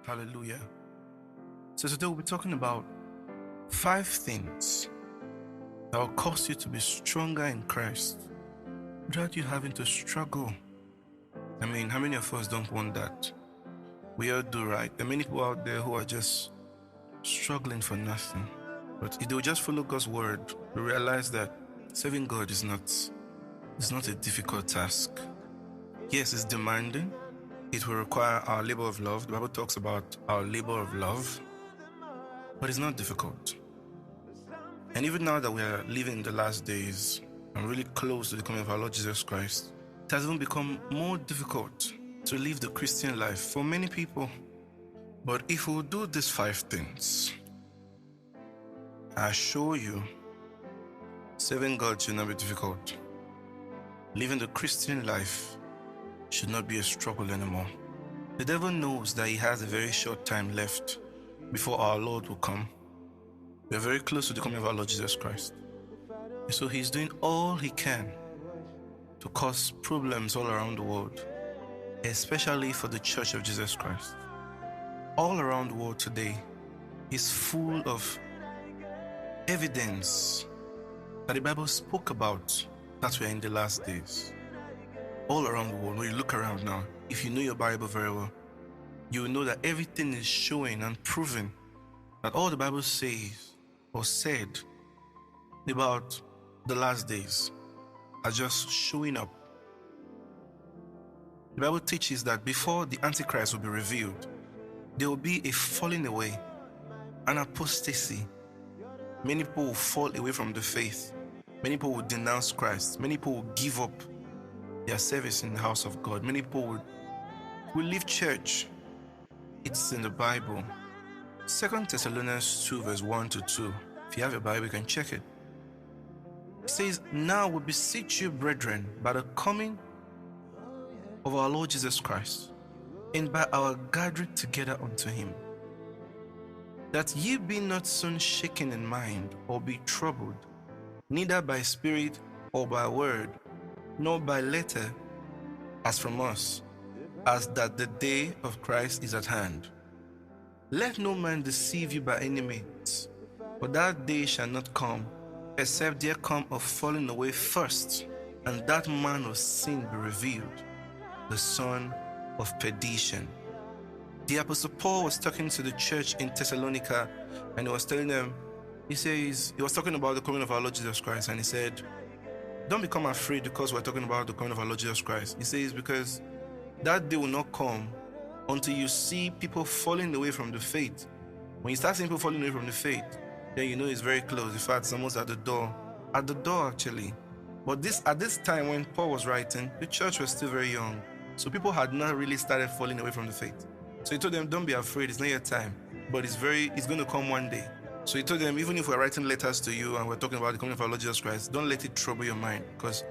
Hallelujah. So today we'll be talking about 5 things that will cause you to be stronger in Christ without you having to struggle. I mean, how many of us don't want that? We all do, right? There are many people out there who are just struggling for nothing. But if they will just follow God's word, we realize that serving God is not a difficult task. Yes, it's demanding. It will require our labor of love. The Bible talks about our labor of love, but it's not difficult. And even now that we are living in the last days and really close to the coming of our Lord Jesus Christ, it has even become more difficult to live the Christian life for many people. But if we do these 5 things, I assure you, serving God should not be difficult. Living the Christian life should not be a struggle anymore. The devil knows that he has a very short time left before our Lord will come. We are very close to the coming of our Lord Jesus Christ. And so he's doing all he can to cause problems all around the world, especially for the Church of Jesus Christ. All around the world today is full of evidence that the Bible spoke about that we are in the last days. All around the world, when you look around now, if you know your Bible very well, you will know that everything is showing and proving that all the Bible says or said about the last days are just showing up. The Bible teaches that before the Antichrist will be revealed, there will be a falling away, an apostasy. Many people will fall away from the faith. Many people will denounce Christ. Many people will give up their service in the house of God. Many people will leave church. It's in the Bible. 2 Thessalonians 2 verse 1 to 2. If you have a Bible, you can check it. It says, "Now we beseech you, brethren, by the coming of our Lord Jesus Christ, and by our gathering together unto him, that ye be not soon shaken in mind, or be troubled, neither by spirit or by word, nor by letter, as from us, as that the day of Christ is at hand. Let no man deceive you by any means, for that day shall not come, except there come a falling away first, and that man of sin be revealed, the son of perdition." The Apostle Paul was talking to the church in Thessalonica, and he was telling them, he was talking about the coming of our Lord Jesus Christ, and he said, don't become afraid because we're talking about the coming of our Lord Jesus Christ. He says, because that day will not come until you see people falling away from the faith. When you start seeing people falling away from the faith, then you know it's very close. In fact, it's almost at the door. At the door, actually. But at this time when Paul was writing, the church was still very young. So people had not really started falling away from the faith. So he told them, don't be afraid, it's not your time. But it's going to come one day. So he told them, even if we're writing letters to you and we're talking about the coming of our Lord Jesus Christ, don't let it trouble your mind. Because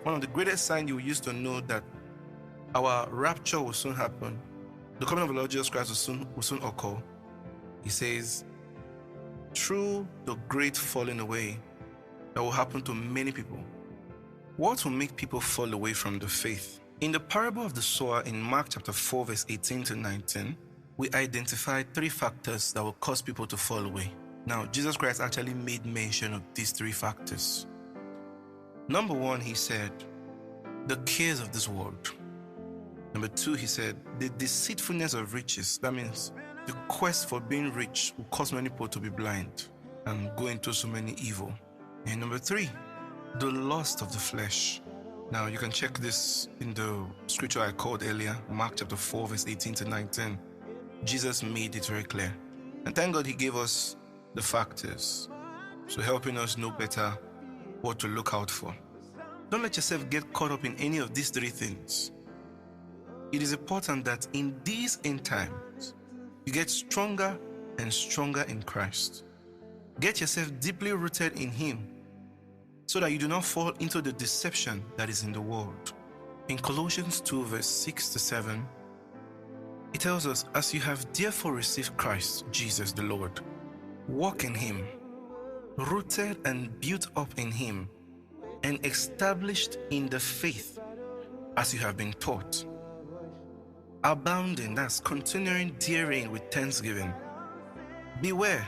one of the greatest signs you will use to know that our rapture will soon happen, the coming of the Lord Jesus Christ will soon occur. He says, through the great falling away that will happen to many people. What will make people fall away from the faith? In the parable of the sower in Mark chapter 4 verse 18 to 19, we identified 3 factors that will cause people to fall away. Now, Jesus Christ actually made mention of these 3 factors. Number 1, he said, the cares of this world. Number 2, he said, the deceitfulness of riches. That means the quest for being rich will cause many people to be blind and go into so many evil. And number 3, the lust of the flesh. Now, you can check this in the scripture I called earlier, Mark chapter 4 verse 18 to 19. Jesus made it very clear. And thank God he gave us the factors, so helping us know better what to look out for. Don't let yourself get caught up in any of these 3 things. It is important that in these end times, you get stronger and stronger in Christ. Get yourself deeply rooted in him so that you do not fall into the deception that is in the world. In Colossians 2 verse 6 to 7, it tells us, as you have therefore received Christ Jesus the Lord, walk in him, rooted and built up in him, and established in the faith as you have been taught, Abounding, that's continuing daring with thanksgiving. Beware,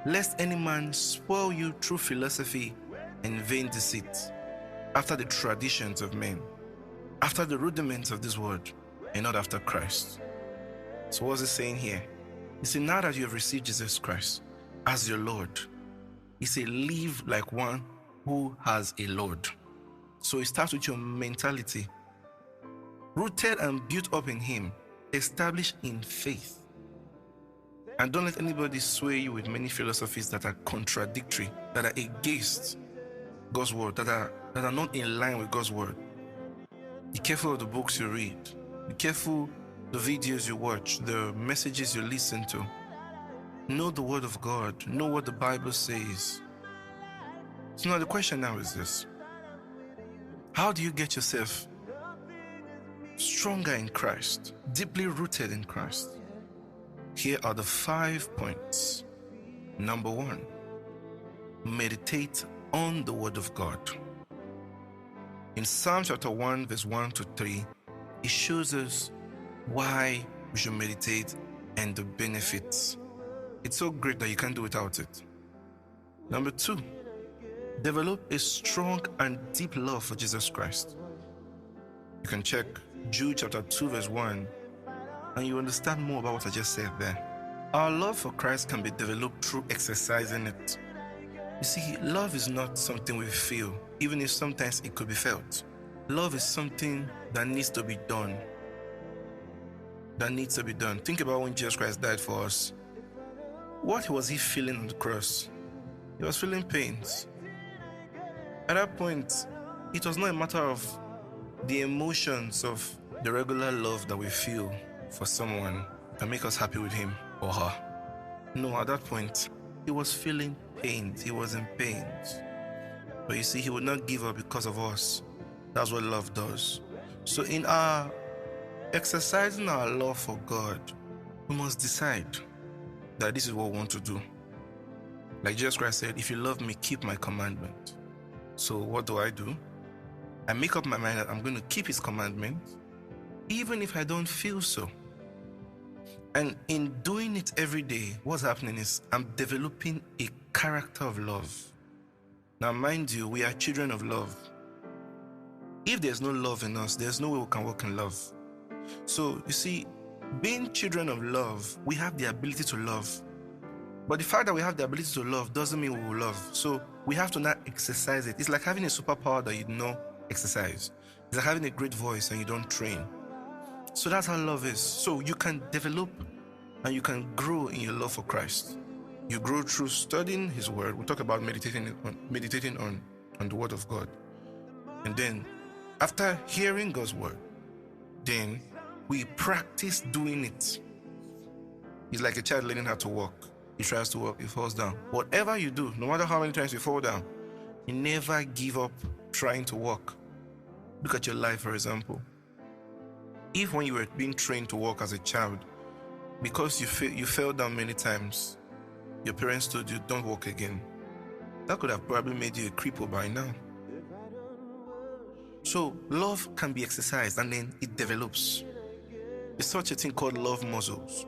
lest any man spoil you through philosophy and vain deceit, after the traditions of men, after the rudiments of this world, and not after Christ. So what's it saying here? You see, now that you have received Jesus Christ as your Lord, he said, live like one who has a Lord. So it starts with your mentality, rooted and built up in him, established in faith. And don't let anybody sway you with many philosophies that are contradictory, that are against God's word, that are not in line with God's word. Be careful of the books you read. Be careful the videos you watch, the messages you listen to. Know the word of God. Know what the Bible says. So now the question now is this: how do you get yourself stronger in Christ, deeply rooted in Christ? Here are the 5 points. Number 1, meditate on the word of God. In Psalm chapter 1, verse 1 to 3, it shows us why we should meditate and the benefits. It's so great that you can't do without it. Number 2, develop a strong and deep love for Jesus Christ. You can check Jude chapter 2, verse 1, and you understand more about what I just said there. Our love for Christ can be developed through exercising it. You see, love is not something we feel, even if sometimes it could be felt. Love is something that needs to be done. Think about when Jesus Christ died for us. What was he feeling on the cross? He was feeling pains. At that point, it was not a matter of the emotions of the regular love that we feel for someone that make us happy with him or her. No, at that point, he was feeling pains. He was in pains. But you see, he would not give up because of us. That's what love does. So in our exercising our love for God, we must decide that this is what we want to do. Like Jesus Christ said, if you love me, keep my commandment. So what do? I make up my mind that I'm going to keep his commandments, even if I don't feel so. And in doing it every day, what's happening is I'm developing a character of love. Now, mind you, we are children of love. If there's no love in us, there's no way we can walk in love. So, you see, being children of love, we have the ability to love. But the fact that we have the ability to love doesn't mean we will love. So, we have to not exercise it. It's like having a superpower that you don't exercise. It's like having a great voice and you don't train. So that's how love is. So you can develop and you can grow in your love for Christ. You grow through studying his word. We talk about meditating on the word of God. And then after hearing God's word, then we practice doing it. It's like a child learning how to walk. He tries to walk, he falls down. Whatever you do, no matter how many times you fall down, you never give up trying to walk. Look at your life, for example. If when you were being trained to walk as a child, because you fell down many times, your parents told you, don't walk again, that could have probably made you a cripple by now. So love can be exercised and then it develops. There's such a thing called love muscles.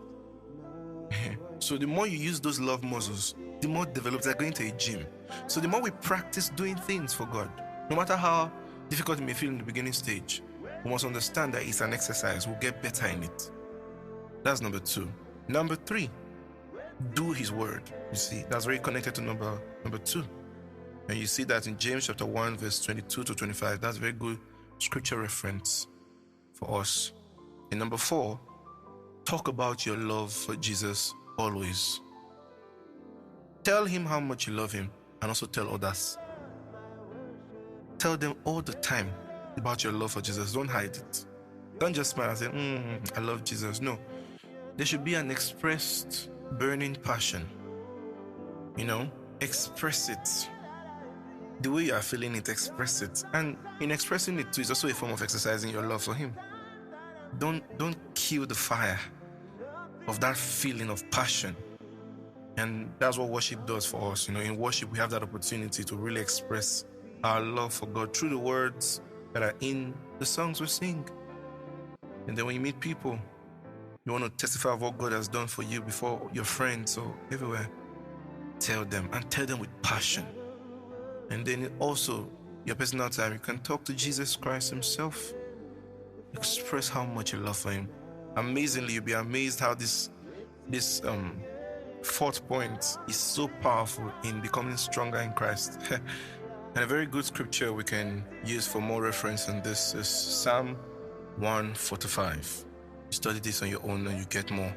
So the more you use those love muscles, the more developed. They're going to a gym. So the more we practice doing things for God, no matter how difficult it may feel in the beginning stage, we must understand that it's an exercise. We'll get better in it. That's number 2. Number 3, do his word. You see, that's very connected to number 2. And you see that in James chapter 1, verse 22 to 25. That's a very good scripture reference for us. And number 4, talk about your love for Jesus always. Tell him how much you love him and also tell others. Tell them all the time about your love for Jesus. Don't hide it. Don't just smile and say, I love Jesus. No. There should be an expressed burning passion. Express it. The way you are feeling it, express it. And in expressing it too, is also a form of exercising your love for him. Don't kill the fire of that feeling of passion. And that's what worship does for us. In worship, we have that opportunity to really express our love for God through the words that are in the songs we sing. And then when you meet people, you want to testify of what God has done for you before your friends or everywhere, tell them, and tell them with passion. And then also, your personal time, you can talk to Jesus Christ himself. Express how much you love for him. Amazingly, you'll be amazed how this fourth point is so powerful in becoming stronger in Christ. And a very good scripture we can use for more reference on this is Psalm 145. You study this on your own and you get more.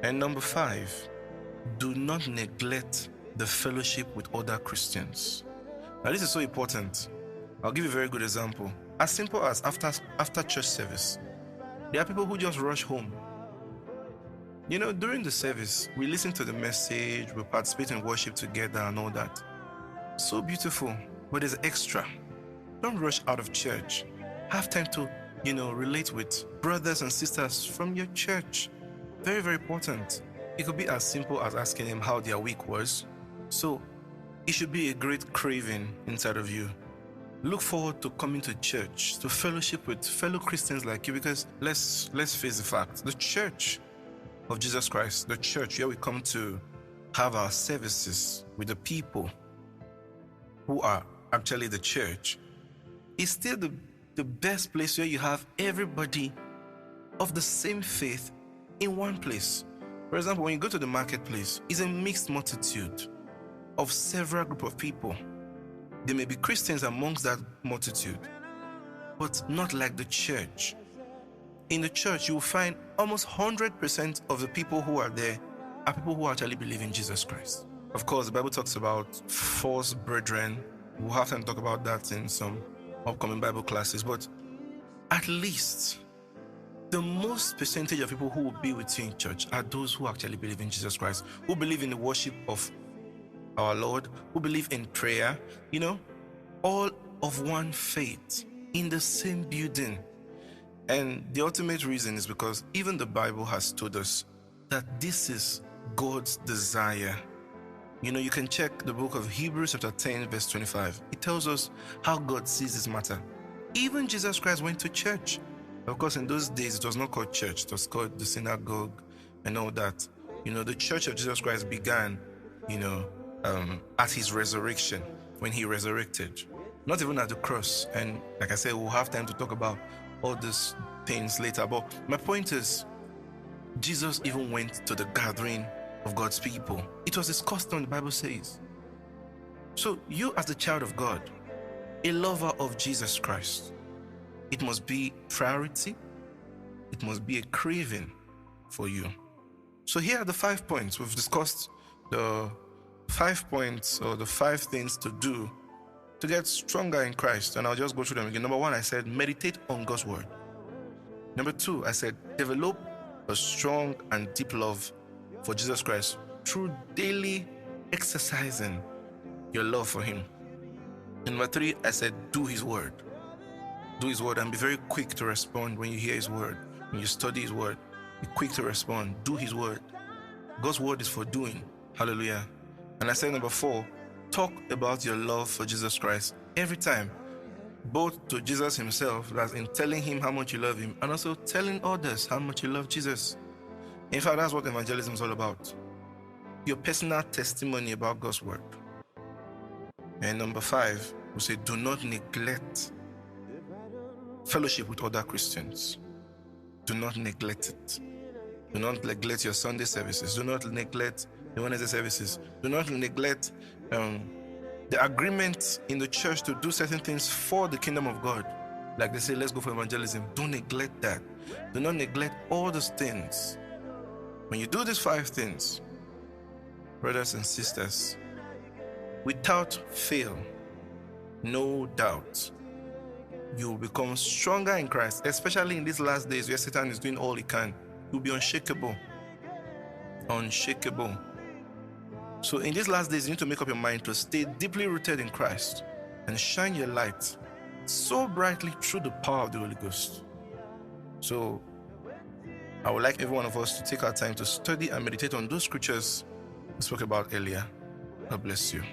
And number 5, do not neglect the fellowship with other Christians. Now this is so important. I'll give you a very good example. As simple as after church service, there are people who just rush home. During the service, we listen to the message, we participate in worship together and all that. So beautiful, but there's extra. Don't rush out of church. Have time to, relate with brothers and sisters from your church. Very, very important. It could be as simple as asking them how their week was. So it should be a great craving inside of you. Look forward to coming to church, to fellowship with fellow Christians like you, because let's face the fact, the church of Jesus Christ, the church where we come to have our services with the people who are actually the church, is still the best place where you have everybody of the same faith in one place. For example, when you go to the marketplace, it's a mixed multitude of several group of people. There may be Christians amongst that multitude, but not like the church. In the church, you will find almost 100% of the people who are there are people who actually believe in Jesus Christ. Of course, the Bible talks about false brethren. We'll have time to talk about that in some upcoming Bible classes, but at least the most percentage of people who will be with you in church are those who actually believe in Jesus Christ, who believe in the worship of our Lord, who believe in prayer, all of one faith in the same building. And the ultimate reason is because even the Bible has told us that this is God's desire. You can check the book of Hebrews chapter 10 verse 25. It tells us how God sees this matter. Even Jesus Christ went to church. Of course, in those days, it was not called church. It was called the synagogue and all that. The church of Jesus Christ began, at his resurrection, when he resurrected. Not even at the cross. And like I said, we'll have time to talk about all these things later. But my point is, Jesus even went to the gathering of God's people. It was his custom, the Bible says. So you as the child of God, a lover of Jesus Christ, it must be priority. It must be a craving for you. So here are the 5 points. We've discussed the 5 points or the 5 things to do to get stronger in Christ. And I'll just go through them again. Number 1, I said, meditate on God's word. Number 2, I said, develop a strong and deep love for Jesus Christ through daily exercising your love for him. Number 3, I said, do his word. Do his word and be very quick to respond when you hear his word. When you study his word, be quick to respond. Do his word. God's word is for doing. Hallelujah. And I said number 4, talk about your love for Jesus Christ every time, both to Jesus himself, that's in telling him how much you love him, and also telling others how much you love Jesus. In fact, that's what evangelism is all about. Your personal testimony about God's word. And number 5, we say, do not neglect fellowship with other Christians. Do not neglect it. Do not neglect your Sunday services. Do not neglect the Wednesday services. Do not neglect the agreement in the church to do certain things for the kingdom of God. Like they say, let's go for evangelism. Don't neglect that. Do not neglect all those things. When you do these 5 things, brothers and sisters, without fail, no doubt, you will become stronger in Christ, especially in these last days where Satan is doing all he can. You'll be unshakable. Unshakable. So in these last days, you need to make up your mind to stay deeply rooted in Christ and shine your light so brightly through the power of the Holy Ghost. So I would like every one of us to take our time to study and meditate on those scriptures we spoke about earlier. God bless you.